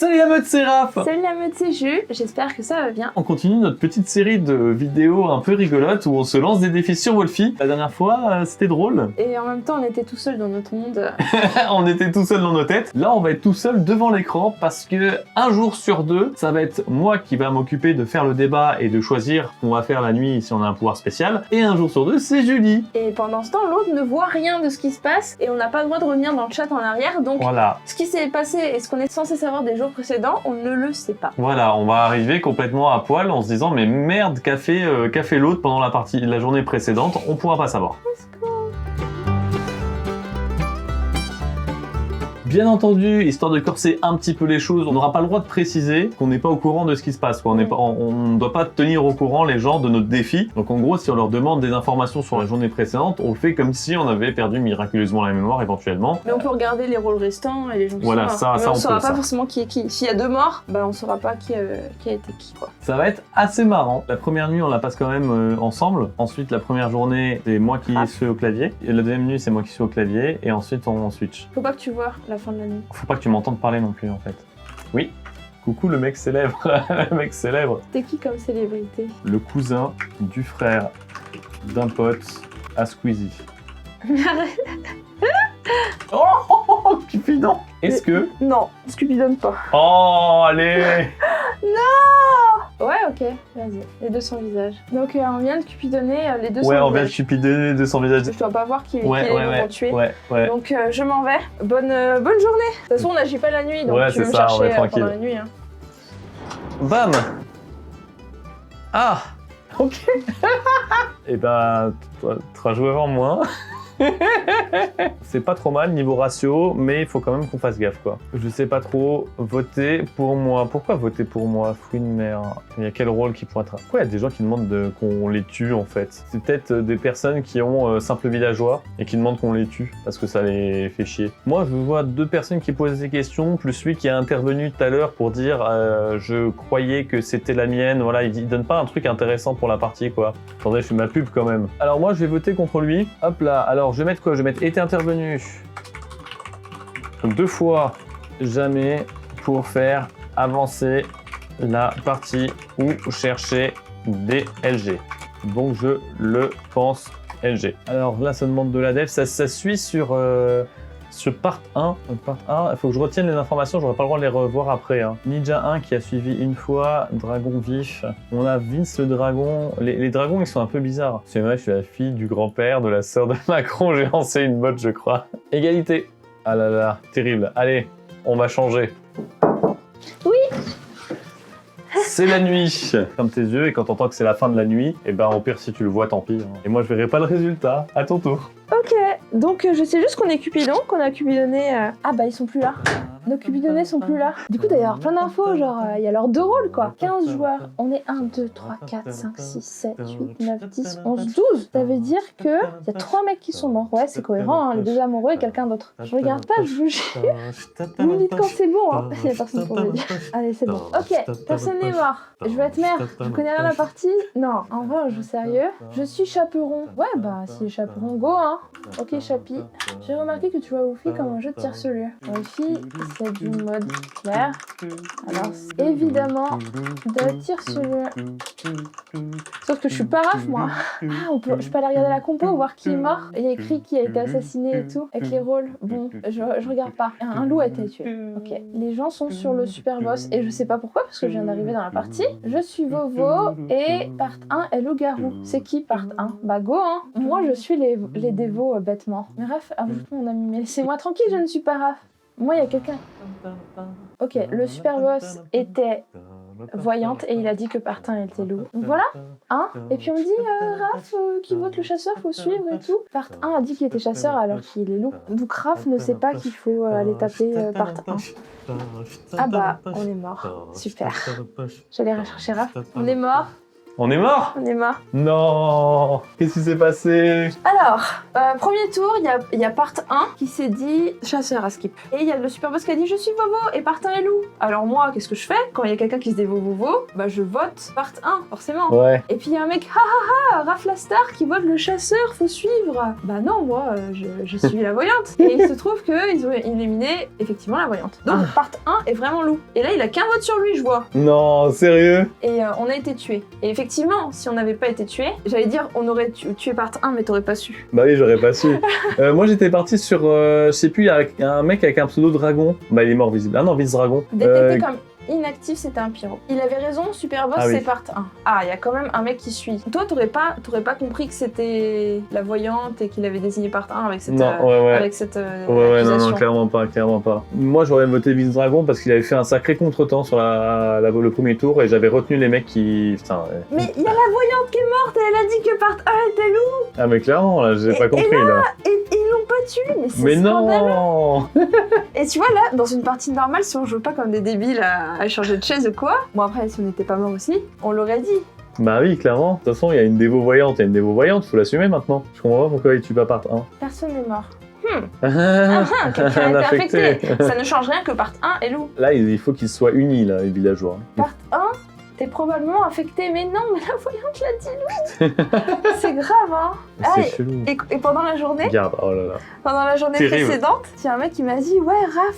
Salut la meute, c'est Raph. Salut la meute, c'est Ju, j'espère que ça va bien. On continue notre petite série de vidéos un peu rigolotes où on se lance des défis sur Wolfie. La dernière fois, c'était drôle. Et en même temps, on était tout seul dans notre monde. On était tout seul dans nos têtes. Là, on va être tout seul devant l'écran parce que un jour sur deux, ça va être moi qui va m'occuper de faire le débat et de choisir ce qu'on va faire la nuit si on a un pouvoir spécial. Et un jour sur deux, c'est Julie. Et pendant ce temps, l'autre ne voit rien de ce qui se passe et on n'a pas le droit de revenir dans le chat en arrière. Donc, Voilà. ce qui s'est passé et ce qu'on est censé savoir des jours précédents, on ne le sait pas. Voilà, on va arriver complètement à poil en se disant mais merde, qu'a fait l'autre pendant la journée précédente, on pourra pas savoir. Bien entendu, histoire de corser un petit peu les choses, on n'aura pas le droit de préciser qu'on n'est pas au courant de ce qui se passe. On ne doit pas tenir au courant les gens de notre défi. Donc en gros, si on leur demande des informations sur la journée précédente, on le fait comme si on avait perdu miraculeusement la mémoire éventuellement. Mais on peut regarder les rôles restants et les gens qui voilà, sont morts. ça on peut, saura pas ça. forcément qui est qui. S'il y a deux morts, bah on saura pas qui a été qui, quoi. Ça va être assez marrant. La première nuit, on la passe quand même ensemble. Ensuite, la première journée, c'est moi qui suis au clavier. Et la deuxième nuit, c'est moi qui suis au clavier. Et ensuite, on switch. Faut pas que tu vois la fin de la nuit. Faut pas que tu m'entendes parler non plus, en fait. Oui. Coucou le mec célèbre. Le mec célèbre. T'es qui comme célébrité? Le cousin du frère d'un pote à Squeezie. Oh, Cupidon. Est-ce que... Non, Scooby donne pas. Oh, allez. Non. Ouais, ok, vas-y. Les deux sont visages. Donc on vient de cupidonner les deux Ouais, sont on vient de visages. Cupidonner de son visage. Je dois pas voir qui les Ouais, vont tuer. ouais. Donc je m'en vais. Bonne journée. De toute façon, on n'agit pas la nuit, donc Ouais, tu c'est veux me ça, on va chercher être tranquille. pendant la nuit. Hein. Bam. Ah. Ok. Et ben, toi, t'auras joué avant moi. C'est pas trop mal niveau ratio, mais il faut quand même qu'on fasse gaffe, quoi. Je sais pas trop. Voter pour moi. Pourquoi voter pour moi? Fruit de mer. Il y a quel rôle qui pourrait être... Pourquoi il y a des gens qui demandent qu'on les tue, en fait? C'est peut-être des personnes qui ont simple villageois et qui demandent qu'on les tue parce que ça les fait chier. Moi, je vois deux personnes qui posent des questions, plus celui qui a intervenu tout à l'heure pour dire je croyais que c'était la mienne. Voilà, il donne pas un truc intéressant pour la partie, quoi. Attendez, je fais ma pub quand même. Alors moi, je vais voter contre lui. Hop là. Alors, je vais mettre quoi? Je vais mettre été intervenu. Donc 2 fois jamais pour faire avancer la partie ou chercher des LG. Donc je le pense LG. Alors là, ça demande de la dev. Ça suit sur part 1. Part 1, il faut que je retienne les informations, j'aurai pas le droit de les revoir après. Hein. Ninja 1 qui a suivi une fois, Dragon Vif. On a Vince le dragon. Les dragons, ils sont un peu bizarres. C'est vrai, je suis la fille du grand-père, de la sœur de Macron, j'ai lancé une botte, je crois. Égalité. Ah là là, terrible. Allez, on va changer. Oui. C'est la nuit. Comme tes yeux, et quand t'entends que c'est la fin de la nuit, et ben au pire, si tu le vois, tant pis. Hein. Et moi, je verrai pas le résultat. À ton tour. Ok, donc je sais juste qu'on est Cupidon, qu'on a Cupidonné... Ah bah ils sont plus là. Nos Cupidonnés sont plus là. Du coup d'ailleurs, plein d'infos, genre il y a leurs deux rôles quoi. 15 joueurs. On est 1, 2, 3, 4, 5, 6, 7, 8, 9, 10, 11, 12. Ça veut dire que il y a 3 mecs qui sont morts. Ouais, c'est cohérent, hein, les deux amoureux et quelqu'un d'autre. Je regarde pas, je vous jure. Vous me dites quand c'est bon, hein. Il y a personne pour me dire. Allez, c'est bon. Ok, personne n'est mort. Je vais être mère. Je connais rien à la partie. Non, en vrai, on joue sérieux. Je suis chaperon. Ouais, bah si chaperon, go hein. Ok, Chapi. J'ai remarqué que tu vois Wolfie comme un jeu de tire-celure. Wolfie, c'est du mode clair. Alors, évidemment, de tire-celure. Sauf que je suis paraphe, moi. Ah, je peux aller regarder la compo, voir qui est mort. Il y a écrit qui a été assassiné et tout, avec les rôles. Bon, je regarde pas. Un loup a été tué. Ok. Les gens sont sur le super boss et je sais pas pourquoi, parce que je viens d'arriver dans la partie. Je suis Vovo et part 1 est loup-garou. C'est qui part 1? Bah go, hein. Moi, je suis les dévots bêtement. Mais Raph, ajoute mon ami, mais laissez-moi tranquille, je ne suis pas Raph. Moi, il y a quelqu'un. Ok, le super boss était voyante et il a dit que part 1 était loup. Donc voilà, hein. Et puis on me dit, Raph, qui vote le chasseur, faut suivre et tout. Part 1 a dit qu'il était chasseur alors qu'il est loup. Donc Raph ne sait pas qu'il faut aller taper part 1. Ah bah, on est mort. Super. J'allais rechercher Raph. On est mort. On est mort? On est mort. Non. Qu'est-ce qui s'est passé? Alors, premier tour, il y a part 1 qui s'est dit chasseur à skip. Et il y a le super boss qui a dit je suis Vovo et part 1 est loup. Alors moi, qu'est-ce que je fais? Quand il y a quelqu'un qui se dit Vovo, bah je vote part 1, forcément. Ouais. Et puis il y a un mec, ha ha ha, Raflastar qui vote le chasseur, faut suivre. Bah non, moi, je suis la voyante. Et il se trouve qu'ils ont éliminé effectivement la voyante. Donc part 1 est vraiment loup. Et là, il a qu'un vote sur lui, je vois. Non, sérieux? Et on a été tués. Et effectivement, si on n'avait pas été tués, j'allais dire on aurait tué part 1, mais t'aurais pas su. Bah oui, j'aurais pas su. Moi, j'étais parti sur, je sais plus, il y a un mec avec un pseudo dragon. Bah, il est mort visible. Ah non, Vince Dragon. Détecté comme inactif, c'était un pyro. Il avait raison, super boss, Ah oui. c'est part 1. Ah, il y a quand même un mec qui suit. Toi, t'aurais pas compris que c'était la voyante et qu'il avait désigné part 1 avec cette, avec cette Ouais, accusation. non, clairement pas. Moi, j'aurais voté Vince Dragon parce qu'il avait fait un sacré contretemps sur le premier tour et j'avais retenu les mecs qui... Putain, ouais. Mais il y a la voyante qui est morte et elle a dit que part 1 était loup. Ah, mais clairement, là, j'ai pas compris, et là. Et ils l'ont pas tué, mais c'est Mais scandaleux. non. Et tu vois, là, dans une partie normale, si on joue pas comme des débiles à changer de chaise ou quoi, bon après, si on n'était pas mort aussi, on l'aurait dit. Bah oui, clairement. De toute façon, il y a une dévo voyante, faut l'assumer maintenant. Je comprends pas pourquoi il tue pas part 1. Personne n'est mort. Un Quelqu'un a été affecté. affecté. Ça ne change rien que part 1 est loup. Là, il faut qu'ils soient unis, là, les villageois. Part 1, t'es probablement affecté, mais non, mais la voyante l'a dit loup. C'est grave, hein. C'est Ah, chelou. et pendant la journée, Regarde, oh là là. Terrible. précédente, il y a un mec qui m'a dit ouais,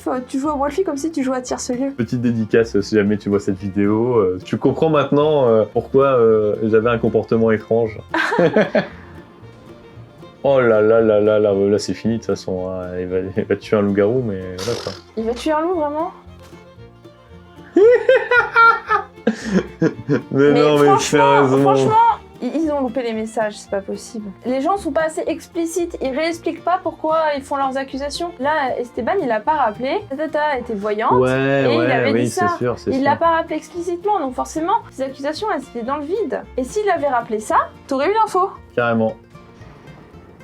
Raph, tu joues à Wolfie comme si tu jouais à Tire-ce-Lieu. Petite dédicace si jamais tu vois cette vidéo. Tu comprends maintenant pourquoi j'avais un comportement étrange. Oh là là là là là, là c'est fini de toute façon. Hein. Il va tuer un loup-garou, mais voilà quoi. Il va tuer un loup, vraiment? Mais non, mais sérieusement. Franchement, ils ont loupé les messages, c'est pas possible. Les gens sont pas assez explicites, ils réexpliquent pas pourquoi ils font leurs accusations. Là, Esteban, il a pas rappelé, Tata était voyante, Ouais, et il avait oui, dit ça. c'est sûr, c'est Il sûr. l'a pas rappelé explicitement, donc forcément, ces accusations, elles étaient dans le vide. Et s'il avait rappelé ça, t'aurais eu l'info. Carrément.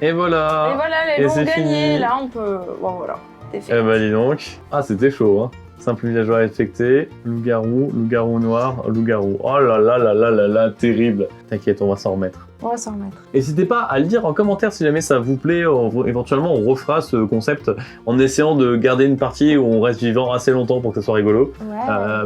Et voilà. Et voilà, les Et loups ont c'est gagné, fini. là on peut... Bon voilà, c'est fait. Eh bah dis donc. Ah, c'était chaud, hein. Simple villageois affecté, loup-garou noir, loup-garou. Oh là là là là là là, terrible. T'inquiète, on va s'en remettre. On va s'en remettre. N'hésitez pas à le dire en commentaire si jamais ça vous plaît. Éventuellement, on refera ce concept en essayant de garder une partie où on reste vivant assez longtemps pour que ça soit rigolo. Ouais.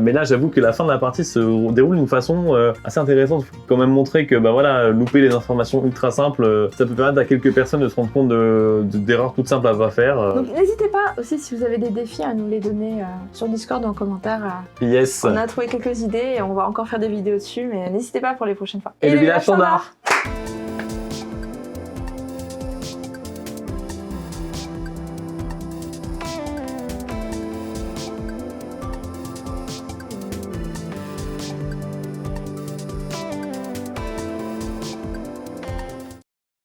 Mais là, j'avoue que la fin de la partie se déroule d'une façon assez intéressante. Faut quand même montrer que bah voilà, louper les informations ultra simples, ça peut permettre à quelques personnes de se rendre compte d'erreurs toutes simples à pas faire. Donc n'hésitez pas aussi si vous avez des défis à nous les donner sur Discord ou en commentaire. Yes. On a trouvé quelques idées et on va encore faire des vidéos dessus, mais n'hésitez pas pour les prochaines fois. Et le village standard.